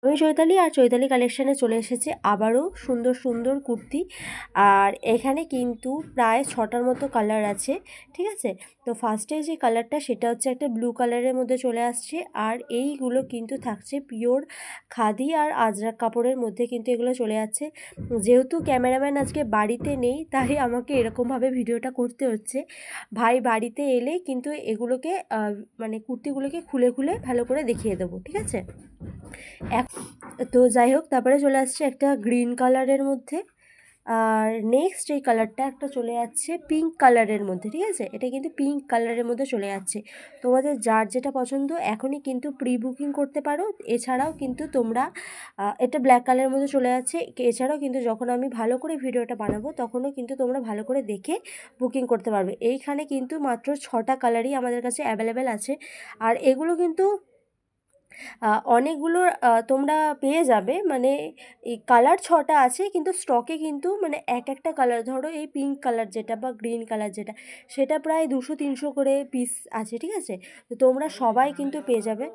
আমি চৈতালি, আর চৈতালি কালেকশানে চলে এসেছে আবারও সুন্দর সুন্দর কুর্তি। আর এখানে কিন্তু প্রায় 6টার মতো কালার আছে, ঠিক আছে। তো ফার্স্টে যে কালারটা সেটা হচ্ছে একটা ব্লু কালারের মধ্যে চলে আসছে, আর এইগুলো কিন্তু থাকছে পিওর খাদি আর আজরাক কাপড়ের মধ্যে কিন্তু এগুলো চলে যাচ্ছে। যেহেতু ক্যামেরাম্যান আজকে বাড়িতে নেই, তাই আমাকে এরকমভাবে ভিডিওটা করতে হচ্ছে। ভাই বাড়িতে এলে কিন্তু এগুলোকে মানে কুর্তিগুলোকে খুলে খুলে ভালো করে দেখিয়ে দেবো, ঠিক আছে। এক তো যাই হোক, তারপরে চলে আসছে একটা গ্রিন কালারের মধ্যে। আর নেক্সট এই কালারটা একটা চলে যাচ্ছে পিঙ্ক কালারের মধ্যে, ঠিক আছে। এটা কিন্তু পিঙ্ক কালারের মধ্যে চলে যাচ্ছে। তোমাদের যার যেটা পছন্দ এখনই কিন্তু প্রি বুকিং করতে পারো। এছাড়াও কিন্তু তোমরা এটা ব্ল্যাক কালারের মধ্যে চলে যাচ্ছে। এছাড়াও কিন্তু যখন আমি ভালো করে ভিডিওটা বানাবো তখনও কিন্তু তোমরা ভালো করে দেখে বুকিং করতে পারবে। এইখানে কিন্তু মাত্র 6টা কালারই আমাদের কাছে অ্যাভেলেবেল আছে। আর এগুলো কিন্তু অনেকগুলো তোমরা পেয়ে যাবে, মানে এই কালার 6টা আছে, কিন্তু স্টকে কিন্তু মানে এক একটা কালার, ধরো এই পিঙ্ক কালার যেটা বা গ্রিন কালার যেটা, সেটা প্রায় 200-300 করে পিস আছে, ঠিক আছে। তো তোমরা সবাই কিন্তু পেয়ে যাবে।